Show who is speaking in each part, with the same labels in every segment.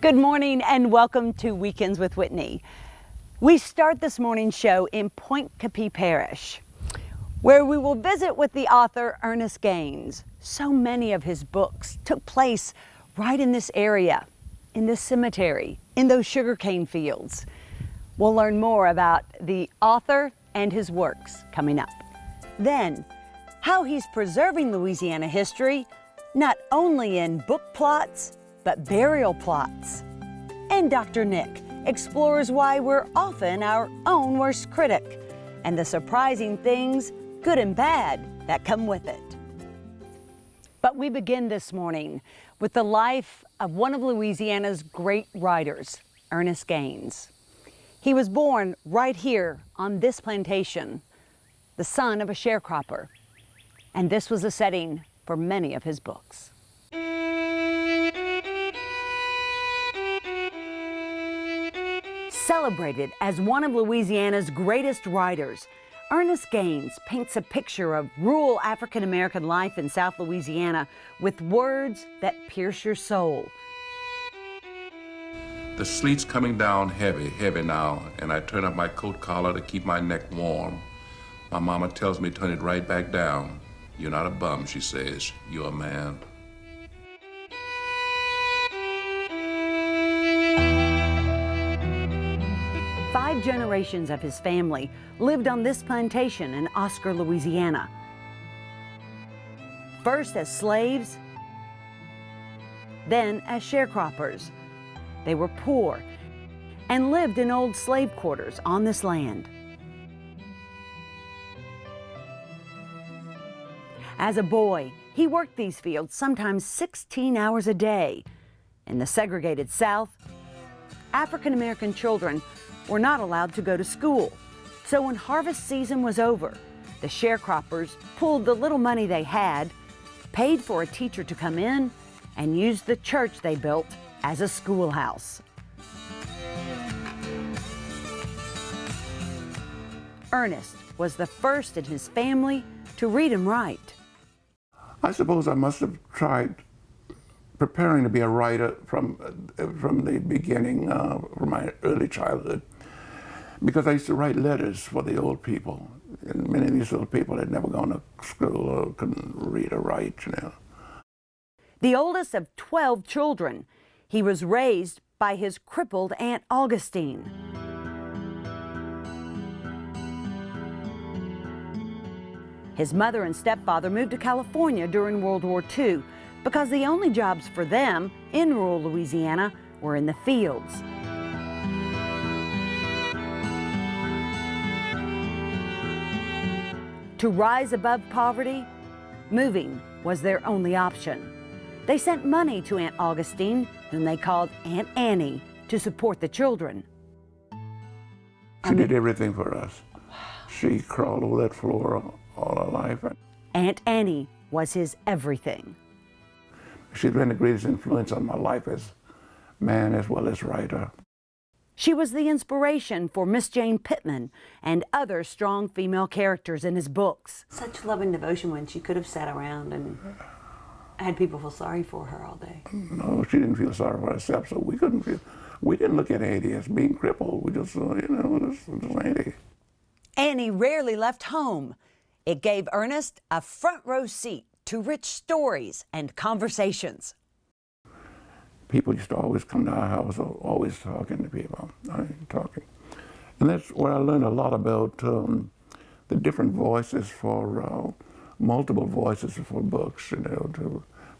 Speaker 1: Good morning and welcome to Weekends with Whitney. We start this morning's show in Point Capee Parish, where we will visit with the author Ernest Gaines. So many of his books took place right in this area, in this cemetery, in those sugarcane fields. We'll learn more about the author and his works coming up. Then, how he's preserving Louisiana history, not only in book plots, but burial plots. And Dr. Nick explores why we're often our own worst critic and the surprising things, good and bad, that come with it. But we begin this morning with the life of one of Louisiana's great writers, Ernest Gaines. He was born right here on this plantation, the son of a sharecropper, and this was the setting for many of his books. Celebrated as one of Louisiana's greatest writers, Ernest Gaines paints a picture of rural African-American life in South Louisiana with words that pierce your soul.
Speaker 2: The sleet's coming down heavy now, and I turn up my coat collar to keep my neck warm. My mama tells me turn it right back down. You're not a bum, she says. You're a man.
Speaker 1: Five generations of his family lived on this plantation in Oscar, Louisiana. First as slaves, then as sharecroppers. They were poor and lived in old slave quarters on this land. As a boy, he worked these fields sometimes 16 hours a day. In the segregated South, African-American children were not allowed to go to school. So when harvest season was over, the sharecroppers pulled the little money they had, paid for a teacher to come in, and used the church they built as a schoolhouse. Ernest was the first in his family to read and write.
Speaker 3: I suppose I must have tried preparing to be a writer from the beginning, from my early childhood, because I used to write letters for the old people. And many of these old people had never gone to school or couldn't read or write, you know.
Speaker 1: The oldest of 12 children, he was raised by his crippled Aunt Augustine. His mother and stepfather moved to California during World War II because the only jobs for them in rural Louisiana were in the fields. To rise above poverty, moving was their only option. They sent money to Aunt Augustine, whom they called Aunt Annie, to support the children.
Speaker 3: She did everything for us. She crawled over that floor all her life.
Speaker 1: Aunt Annie was his everything.
Speaker 3: She's been the greatest influence on my life as man as well as writer.
Speaker 1: She was the inspiration for Miss Jane Pittman and other strong female characters in his books.
Speaker 4: Such love and devotion when she could have sat around and had people feel sorry for her all day.
Speaker 3: No, she didn't feel sorry for herself, so we didn't look at Auntie as being crippled. We just, this Auntie.
Speaker 1: Annie rarely left home. It gave Ernest a front row seat to rich stories and conversations.
Speaker 3: People used to always come to our house, always talking to people, talking. And that's where I learned a lot about the different voices for, multiple voices for books,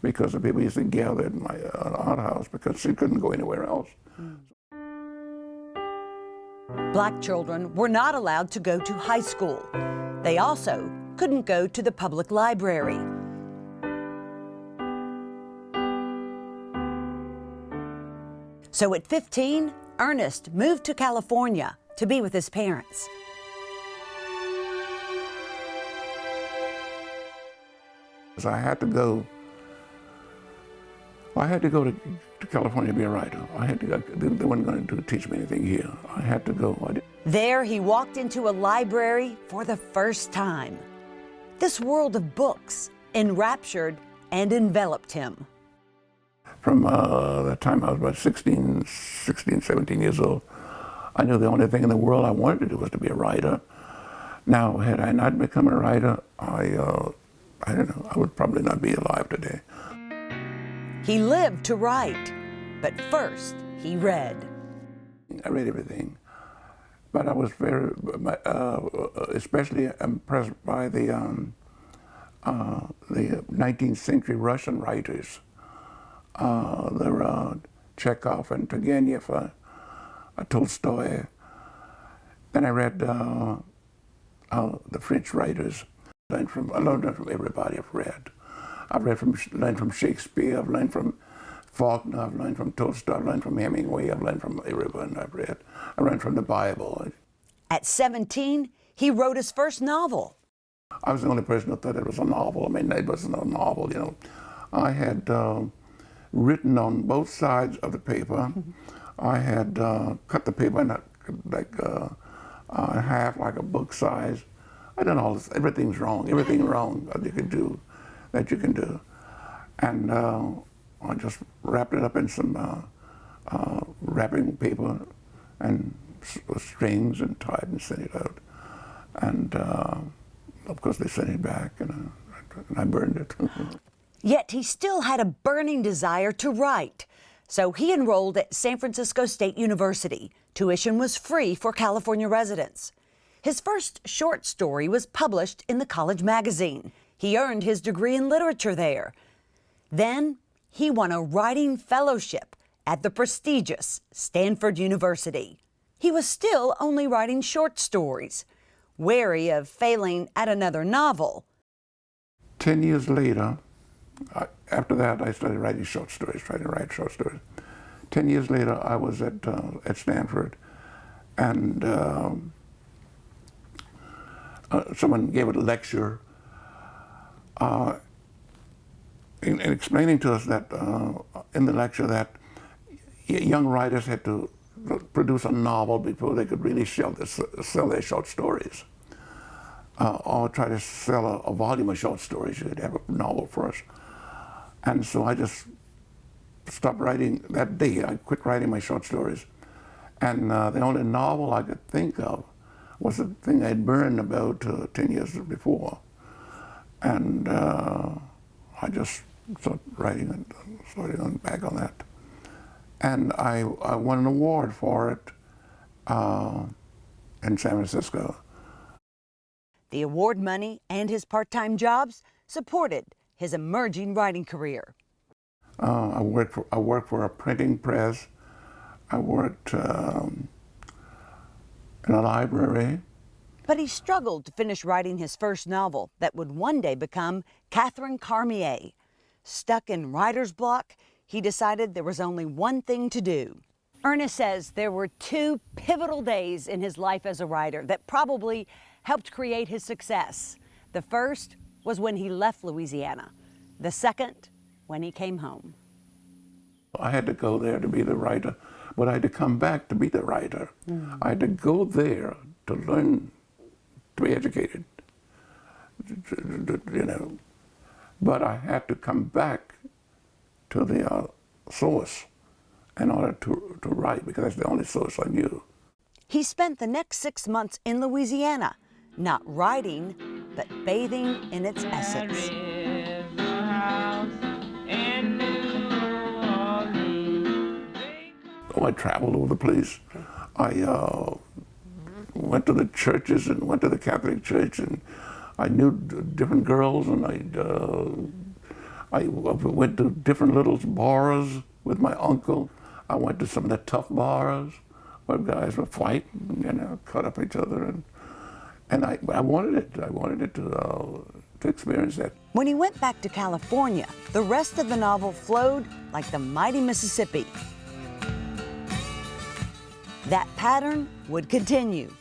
Speaker 3: because the people used to gather at my aunt house because she couldn't go anywhere else.
Speaker 1: Black children were not allowed to go to high school. They also couldn't go to the public library. So at 15, Ernest moved to California to be with his parents.
Speaker 3: I had to go to California to be a writer. I had to go. They weren't going to teach me anything here. I had to go.
Speaker 1: There he walked into a library for the first time. This world of books enraptured and enveloped him.
Speaker 3: from the time I was about 16, 17 years old. I knew the only thing in the world I wanted to do was to be a writer. Now, had I not become a writer, I don't know, I would probably not be alive today.
Speaker 1: He lived to write, but first he read.
Speaker 3: I read everything, but I was very, especially impressed by the 19th century Russian writers. There were Chekhov and Turgenev, Tolstoy. Then I read the French writers. I learned from everybody I've read. Learned from Shakespeare, I've learned from Faulkner, I've learned from Tolstoy, I've learned from Hemingway, I've learned from everyone I've read. I learned from the Bible.
Speaker 1: At 17, he wrote his first novel.
Speaker 3: I was the only person who thought it was a novel. I mean, it wasn't a novel, you know. I had written on both sides of the paper. I had cut the paper in half, like a book size. I done all this. Everything wrong that you can do. And I just wrapped it up in some wrapping paper and strings and tied and sent it out. And of course they sent it back, and I burned it.
Speaker 1: Yet he still had a burning desire to write. So he enrolled at San Francisco State University. Tuition was free for California residents. His first short story was published in the college magazine. He earned his degree in literature there. Then he won a writing fellowship at the prestigious Stanford University. He was still only writing short stories, wary of failing at another novel.
Speaker 3: 10 years later, after that, I started writing short stories, trying to write short stories. 10 years later, I was at Stanford, and someone gave a lecture in explaining to us that in the lecture that young writers had to produce a novel before they could really sell their short stories, or try to sell a volume of short stories. You had to have a novel first. And so I just stopped writing that day. I quit writing my short stories. And the only novel I could think of was the thing I'd burned about 10 years before. And I just started writing back on that. And I won an award for it in San Francisco.
Speaker 1: The award money and his part-time jobs supported his emerging writing career.
Speaker 3: I worked for a printing press. I worked in a library.
Speaker 1: But he struggled to finish writing his first novel that would one day become Catherine Cormier. Stuck in writer's block, he decided there was only one thing to do. Ernest says there were two pivotal days in his life as a writer that probably helped create his success. The first was when he left Louisiana. The second, when he came home.
Speaker 3: I had to go there to be the writer, but I had to come back to be the writer. I had to go there to learn, to be educated, you know. But I had to come back to the source in order to write, because that's the only source I knew.
Speaker 1: He spent the next 6 months in Louisiana, not writing, but bathing in its essence.
Speaker 3: Oh, I traveled all over the place. I went to the churches and went to the Catholic Church, and I knew different girls, and I went to different little bars with my uncle. I went to some of the tough bars where guys would fight, you know, cut up each other, and I wanted it. I wanted it to experience that.
Speaker 1: When he went back to California, the rest of the novel flowed like the mighty Mississippi. That pattern would continue.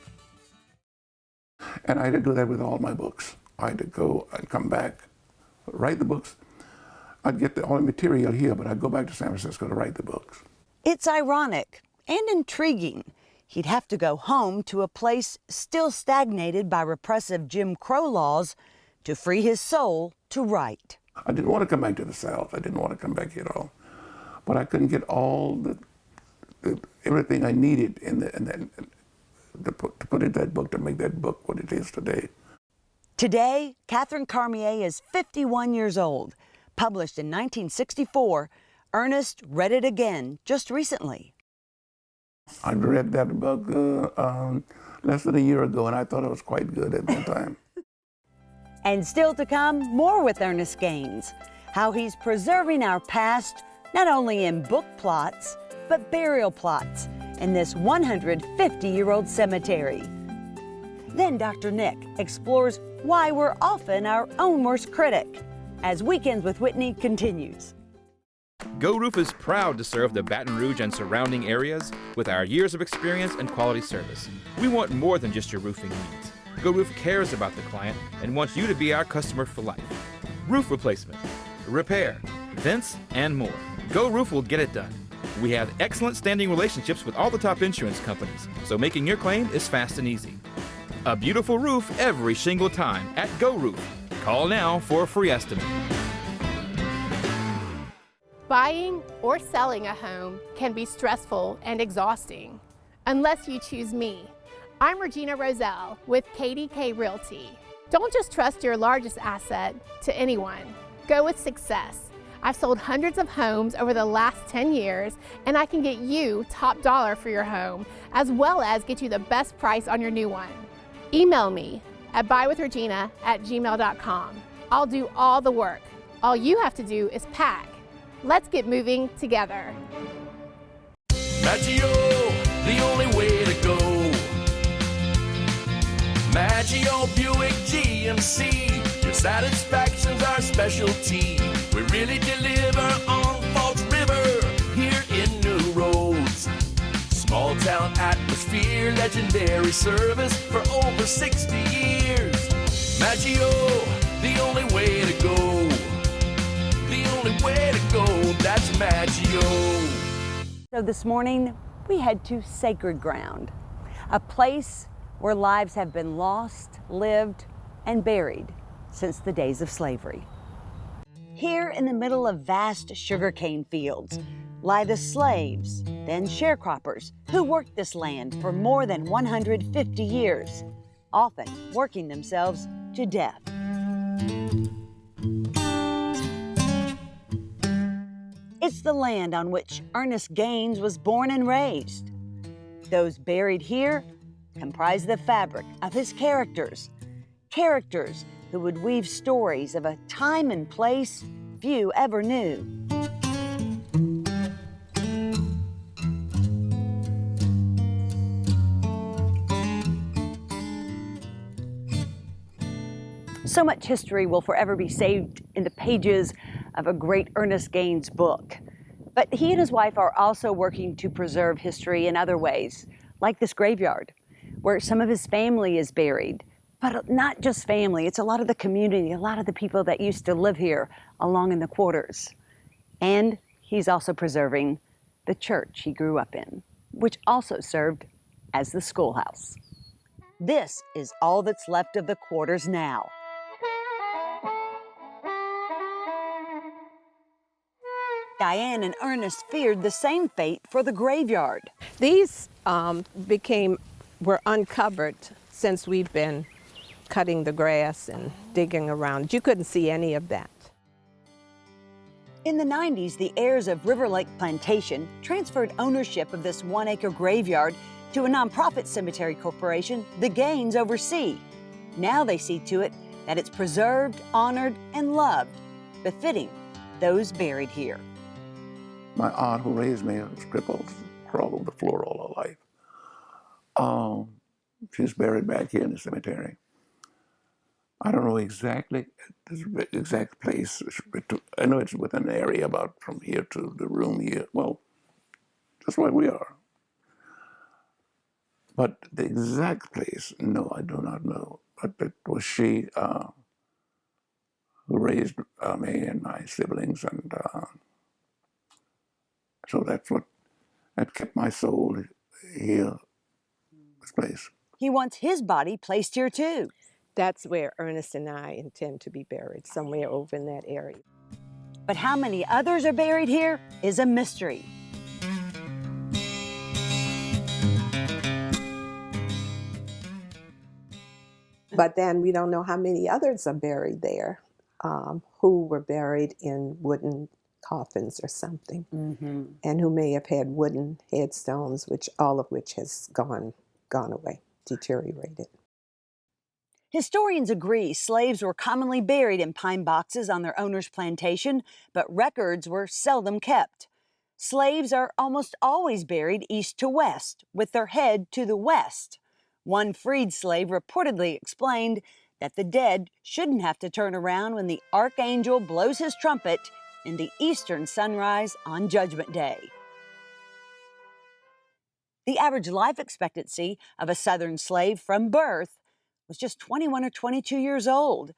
Speaker 3: And I had to do that with all my books. I had to go and come back, write the books. I'd get all the material here, but I'd go back to San Francisco to write the books.
Speaker 1: It's ironic and intriguing. He'd have to go home to a place still stagnated by repressive Jim Crow laws to free his soul to write.
Speaker 3: I didn't want to come back to the South. I didn't want to come back here at all. but I couldn't get all everything I needed to put in that book, to make that book what it is today.
Speaker 1: Today, Catherine Cormier is 51 years old. Published in 1964, Ernest read it again just recently.
Speaker 3: I read that book less than a year ago, and I thought it was quite good at that time.
Speaker 1: And still to come, more with Ernest Gaines. How he's preserving our past, not only in book plots, but burial plots in this 150-year-old cemetery. Then Dr. Nick explores why we're often our own worst critic, as Weekends with Whitney continues.
Speaker 5: Go Roof is proud to serve the Baton Rouge and surrounding areas with our years of experience and quality service. We want more than just your roofing needs. Go Roof cares about the client and wants you to be our customer for life. Roof replacement, repair, vents, and more. Go Roof will get it done. We have excellent standing relationships with all the top insurance companies, so making your claim is fast and easy. A beautiful roof every shingle time at Go Roof. Call now for a free estimate.
Speaker 6: Buying or selling a home can be stressful and exhausting, unless you choose me. I'm Regina Roselle with KDK Realty. Don't just trust your largest asset to anyone. Go with success. I've sold hundreds of homes over the last 10 years, and I can get you top dollar for your home, as well as get you the best price on your new one. Email me at buywithregina@gmail.com. I'll do all the work. All you have to do is pack. Let's get moving together.
Speaker 7: Maggio, the only way to go. Maggio Buick GMC, your satisfaction's our specialty. We really deliver on Falls River, here in New Roads. Small town atmosphere, legendary service for over 60 years. Maggio, the only way to go. The only way to go, that's Maggio.
Speaker 1: So this morning, we head to sacred ground, a place where lives have been lost, lived, and buried since the days of slavery. Here in the middle of vast sugarcane fields lie the slaves, then sharecroppers, who worked this land for more than 150 years, often working themselves to death. It's the land on which Ernest Gaines was born and raised. Those buried here comprise the fabric of his characters, characters who would weave stories of a time and place few ever knew. So much history will forever be saved in the pages of a great Ernest Gaines book. But he and his wife are also working to preserve history in other ways, like this graveyard, where some of his family is buried. But not just family, it's a lot of the community, a lot of the people that used to live here along in the quarters. And he's also preserving the church he grew up in, which also served as the schoolhouse. This is all that's left of the quarters now. Diane and Ernest feared the same fate for the graveyard.
Speaker 8: These were uncovered since we've been cutting the grass and digging around. You couldn't see any of that.
Speaker 1: In the 90s, the heirs of River Lake Plantation transferred ownership of this 1-acre graveyard to a nonprofit cemetery corporation the Gaines oversee. Now they see to it that it's preserved, honored, and loved, befitting those buried here.
Speaker 3: My aunt who raised me was crippled, crawled over the floor all her life. She's buried back here in the cemetery. I don't know exactly the exact place. I know it's within an area about from here to the room here. Well, that's where we are. But the exact place, no, I do not know. But it was she who raised me and my siblings, and so that kept my soul here, this place.
Speaker 1: He wants his body placed here too.
Speaker 8: That's where Ernest and I intend to be buried, somewhere over in that area.
Speaker 1: But how many others are buried here is a mystery.
Speaker 8: But then we don't know how many others are buried there, who were buried in wooden coffins or something, and who may have had wooden headstones, all of which has gone away, deteriorated.
Speaker 1: Historians agree slaves were commonly buried in pine boxes on their owner's plantation, but records were seldom kept. Slaves are almost always buried east to west, with their head to the west. One freed slave reportedly explained that the dead shouldn't have to turn around when the archangel blows his trumpet in the eastern sunrise on Judgment Day. The average life expectancy of a Southern slave from birth was just 21 or 22 years old,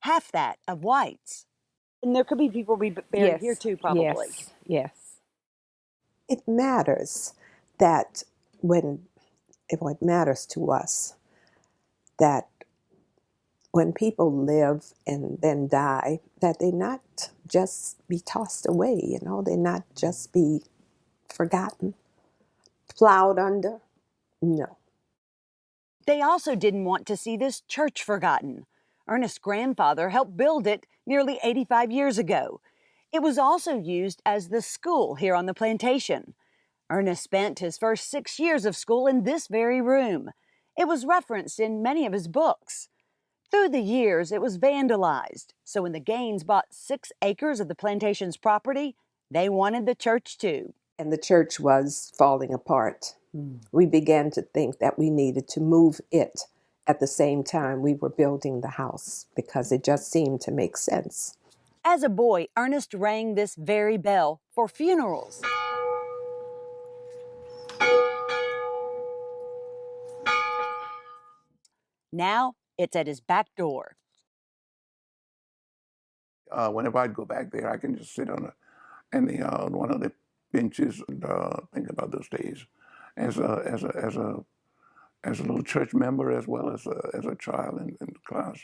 Speaker 1: half that of whites. And there could be people buried here too, probably.
Speaker 8: Yes. It matters that it matters to us that when people live and then die, that they not just be tossed away, they not just be forgotten, plowed under. No.
Speaker 1: They also didn't want to see this church forgotten. Ernest's grandfather helped build it nearly 85 years ago. It was also used as the school here on the plantation. Ernest spent his first 6 years of school in this very room. It was referenced in many of his books. Through the years, it was vandalized, so when the Gaines bought 6 acres of the plantation's property, they wanted the church too.
Speaker 8: And the church was falling apart. We began to think that we needed to move it at the same time we were building the house because it just seemed to make sense.
Speaker 1: As a boy, Ernest rang this very bell for funerals. Now it's at his back door.
Speaker 3: Whenever I'd go back there, I can just sit on one of the benches and think about those days as a little church member as well as a child in class.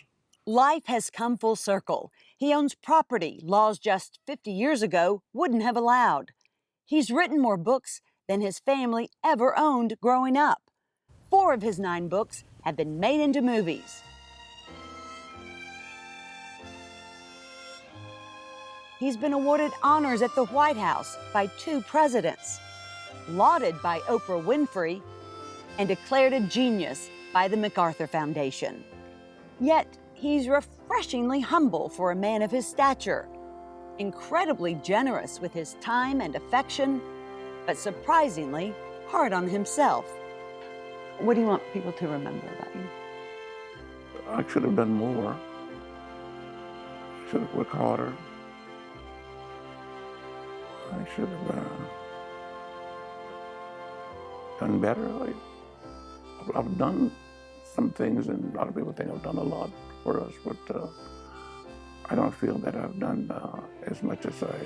Speaker 1: Life has come full circle. He owns property laws just 50 years ago wouldn't have allowed. He's written more books than his family ever owned growing up. 4 of his 9 books have been made into movies. He's been awarded honors at the White House by 2 presidents, lauded by Oprah Winfrey, and declared a genius by the MacArthur Foundation. Yet, he's refreshingly humble for a man of his stature, incredibly generous with his time and affection, but surprisingly hard on himself. What do you want people to remember about you?
Speaker 3: I should have done more. I should have worked harder. I should have done better. I've done some things, and a lot of people think I've done a lot for us, but I don't feel that I've done as much as I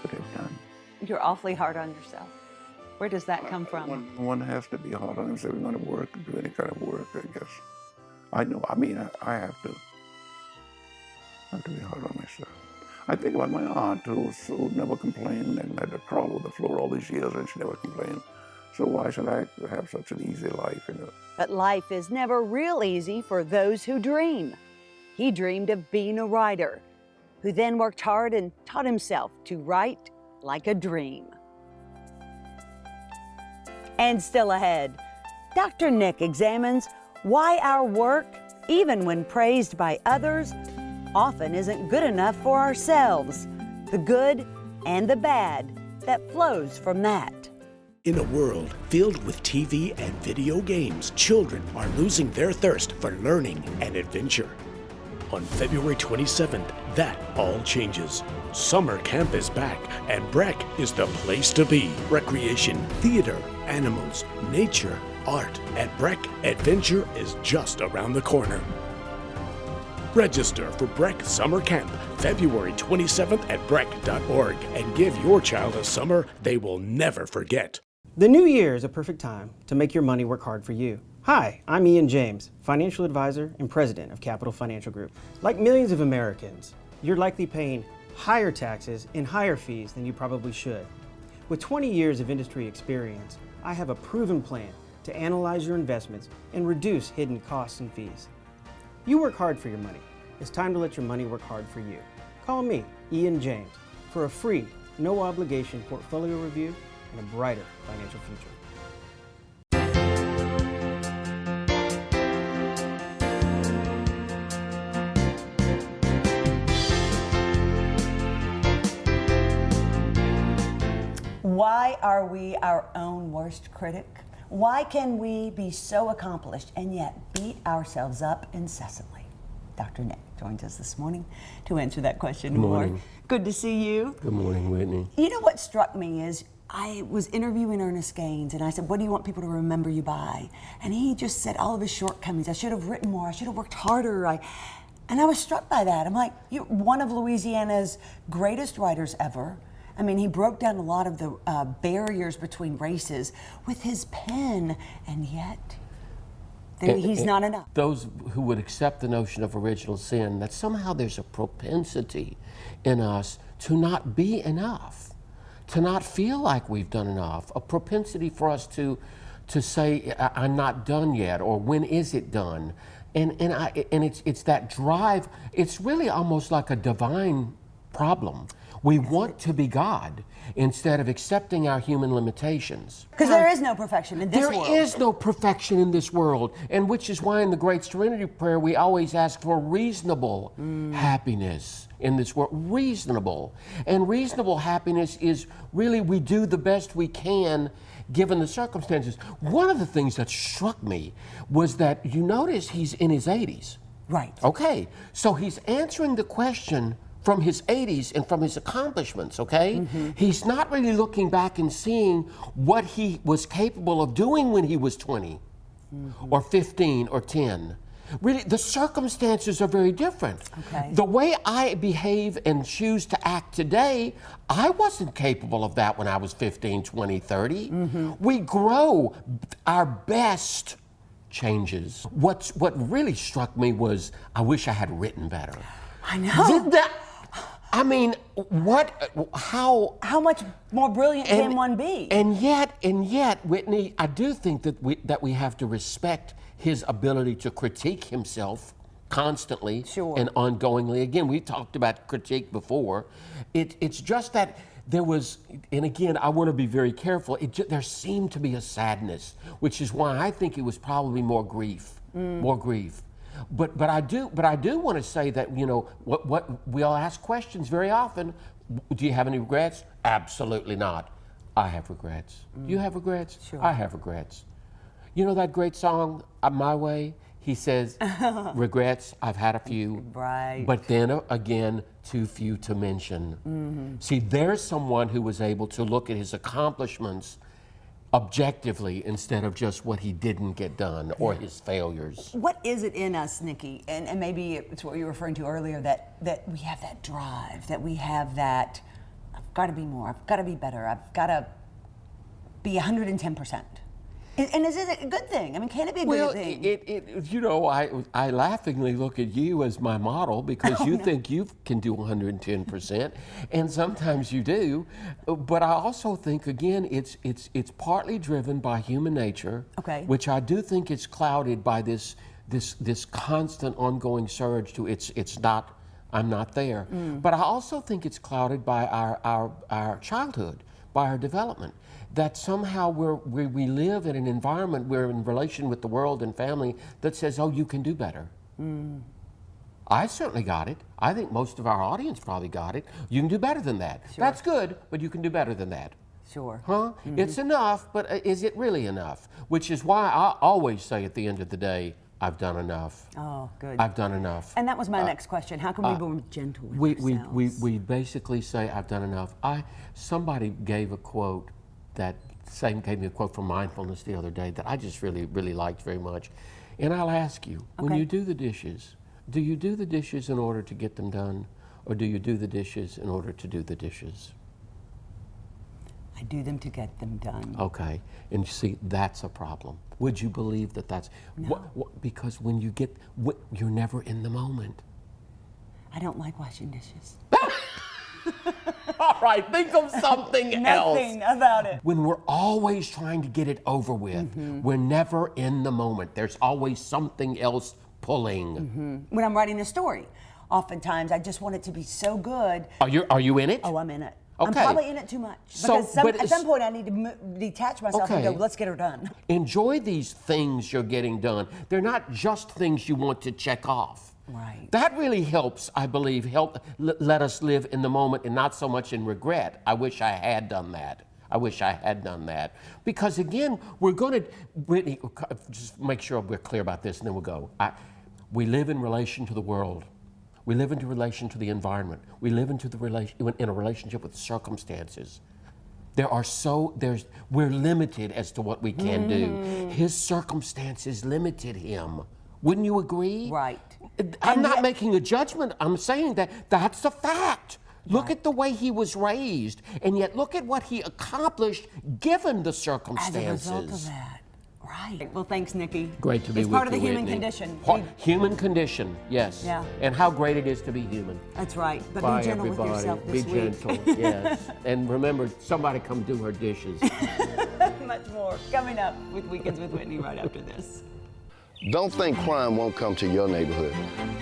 Speaker 3: could have done.
Speaker 1: You're awfully hard on yourself. Where does that come from?
Speaker 3: One has to be hard on himself if you're going to work, do any kind of work, I guess. I know, I have to be hard on myself. I think about my aunt who never complained and had to crawl over the floor all these years and she never complained. So why should I have such an easy life,
Speaker 1: But life is never real easy for those who dream. He dreamed of being a writer, who then worked hard and taught himself to write like a dream. And still ahead, Dr. Nick examines why our work, even when praised by others, often isn't good enough for ourselves, the good and the bad that flows from that.
Speaker 9: In a world filled with TV and video games, children are losing their thirst for learning and adventure. On February 27th, that all changes. Summer camp is back, and Breck is the place to be. Recreation, theater, animals, nature, art. At Breck, adventure is just around the corner. Register for Breck Summer Camp, February 27th at breck.org, and give your child a summer they will never forget.
Speaker 10: The new year is a perfect time to make your money work hard for you. Hi, I'm Ian James, financial advisor and president of Capital Financial Group. Like millions of Americans, you're likely paying higher taxes and higher fees than you probably should. With 20 years of industry experience, I have a proven plan to analyze your investments and reduce hidden costs and fees. You work hard for your money. It's time to let your money work hard for you. Call me, Ian James, for a free, no obligation portfolio review and a brighter financial future.
Speaker 1: Why are we our own worst critic? Why can we be so accomplished and yet beat ourselves up incessantly? Dr. Nick joins us this morning to answer that question.
Speaker 11: Good morning.
Speaker 1: Good to see you.
Speaker 11: Good morning, Whitney.
Speaker 1: You know what struck me is I was interviewing Ernest Gaines and I said, what do you want people to remember you by? And he just said all of his shortcomings. I should have written more. I should have worked harder. And I was struck by that. I'm like, you're one of Louisiana's greatest writers ever. I mean, he broke down a lot of the barriers between races with his pen, and yet he's not enough.
Speaker 11: Those who would accept the notion of original sin, that somehow there's a propensity in us to not be enough, to not feel like we've done enough, a propensity for us to say, I'm not done yet, or when is it done? And it's that drive. It's really almost like a divine problem. We want to be God instead of accepting our human limitations.
Speaker 1: Because there is no perfection in this world.
Speaker 11: There is no perfection in this world, and which is why in the Great Serenity Prayer we always ask for reasonable happiness in this world. Reasonable. And reasonable happiness is really we do the best we can given the circumstances. One of the things that struck me was that you notice he's in his 80s.
Speaker 1: Right.
Speaker 11: Okay, so he's answering the question from his 80s and from his accomplishments, okay? He's not really looking back and seeing what he was capable of doing when he was 20 or 15 or 10. Really, the circumstances are very different.
Speaker 1: Okay.
Speaker 11: The way I behave and choose to act today, I wasn't capable of that when I was 15, 20, 30. We grow. Our best changes. What really struck me was, I wish I had written better.
Speaker 1: I know.
Speaker 11: I mean, how
Speaker 1: much more brilliant can one be?
Speaker 11: And yet, Whitney, I do think that we have to respect his ability to critique himself constantly and ongoingly. Again, we talked about critique before. It's just that there was, and again, I want to be very careful. There seemed to be a sadness, which is why I think it was probably more grief, more grief. But I do want to say that, you know, what we'll ask questions very often. Do you have any regrets? Absolutely not. I have regrets. You have regrets?
Speaker 1: Sure.
Speaker 11: I have regrets. You know that great song, My Way? He says, regrets, I've had a few.
Speaker 1: Right.
Speaker 11: But then again, too few to mention. See, there's someone who was able to look at his accomplishments objectively instead of just what he didn't get done or his failures.
Speaker 1: What is it in us, Nikki, and maybe it's what you were referring to earlier, that we have that drive, that we have that, I've got to be more, I've got to be better, I've got to be 110%. And is it a good thing? I mean, can it be a good thing?
Speaker 11: You know, I laughingly look at you as my model because you think you can do 110%, and sometimes you do. But I also think, again, it's partly driven by human nature, which I do think is clouded by this constant ongoing surge to it's not, I'm not there. But I also think it's clouded by our childhood, by our development. That somehow we live in an environment, we're in relation with the world and family that says, oh, you can do better. I certainly got it. I think most of our audience probably got it. You can do better than that.
Speaker 1: Sure.
Speaker 11: That's good, but you can do better than that.
Speaker 1: Sure.
Speaker 11: Huh? It's enough, but is it really enough? Which is why I always say at the end of the day, I've done enough.
Speaker 1: Oh, good.
Speaker 11: I've done enough.
Speaker 1: And that was my next question. How can we be more gentle with ourselves?
Speaker 11: We basically say, I've done enough. Somebody gave a quote gave me a quote from mindfulness the other day that I just really, really liked very much. And I'll ask you, when you do the dishes, do you do the dishes in order to get them done, or do you do the dishes in order to do the dishes?
Speaker 1: I do them to get them done.
Speaker 11: Okay, and you see, that's a problem. Would you believe that that's,
Speaker 1: No.
Speaker 11: because when you you're never in the moment.
Speaker 4: I don't like washing dishes.
Speaker 11: All right, think of something else.
Speaker 4: Nothing about it.
Speaker 11: When we're always trying to get it over with, we're never in the moment. There's always something else pulling.
Speaker 4: When I'm writing a story, oftentimes I just want it to be so good.
Speaker 11: Are you in it?
Speaker 4: Oh, I'm in it.
Speaker 11: Okay.
Speaker 4: I'm probably in it too much.
Speaker 11: So,
Speaker 4: Because at some point I need to detach myself and go, let's get her done.
Speaker 11: Enjoy these things you're getting done. They're not just things you want to check off.
Speaker 4: Right.
Speaker 11: That really helps, I believe, let us live in the moment and not so much in regret. I wish I had done that. I wish I had done that. Because again, we're going to, Whitney, just make sure we're clear about this and then we'll go. We live in relation to the world. We live in relation to the environment. We live in a relationship with circumstances. We're limited as to what we can do. His circumstances limited him. Wouldn't you agree?
Speaker 4: Right.
Speaker 11: I'm not making a judgment. I'm saying that's a fact. Look at the way he was raised, and yet look at what he accomplished given the circumstances.
Speaker 4: As a result of that. Right. Well, thanks, Nikki.
Speaker 11: Great to be with you,
Speaker 4: It's part of the human
Speaker 11: Whitney.
Speaker 4: condition.
Speaker 11: Human condition, yes.
Speaker 4: Yeah.
Speaker 11: And how great it is to be human.
Speaker 4: That's right. But
Speaker 11: Bye,
Speaker 4: be gentle
Speaker 11: everybody.
Speaker 4: with yourself this
Speaker 11: Be
Speaker 4: week.
Speaker 11: gentle, yes. And remember, somebody come do her dishes.
Speaker 4: Much more coming up with Weekends with Whitney right after this.
Speaker 12: Don't think crime won't come to your neighborhood.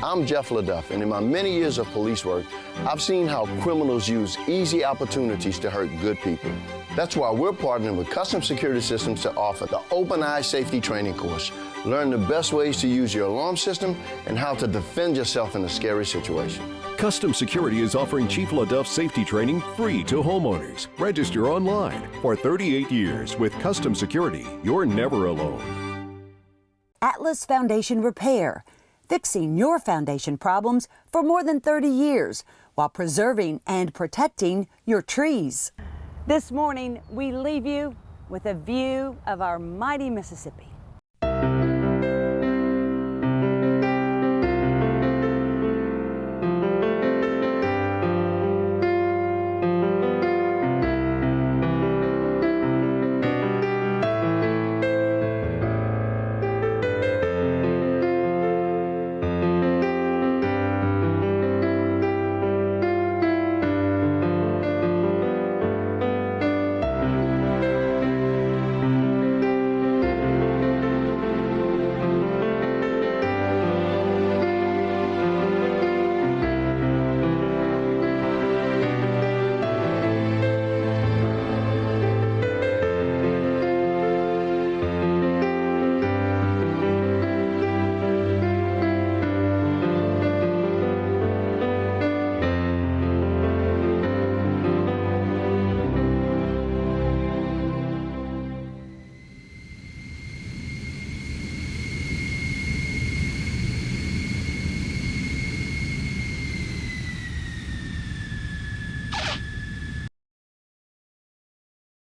Speaker 12: I'm Jeff LaDuff, and in my many years of police work, I've seen how criminals use easy opportunities to hurt good people. That's why we're partnering with Custom Security Systems to offer the Open Eye Safety Training course. Learn the best ways to use your alarm system and how to defend yourself in a scary situation.
Speaker 13: Custom Security is offering Chief LaDuff safety training free to homeowners. Register online. For 38 years with Custom Security, you're never alone.
Speaker 1: Atlas Foundation Repair, fixing your foundation problems for more than 30 years while preserving and protecting your trees. This morning, we leave you with a view of our mighty Mississippi.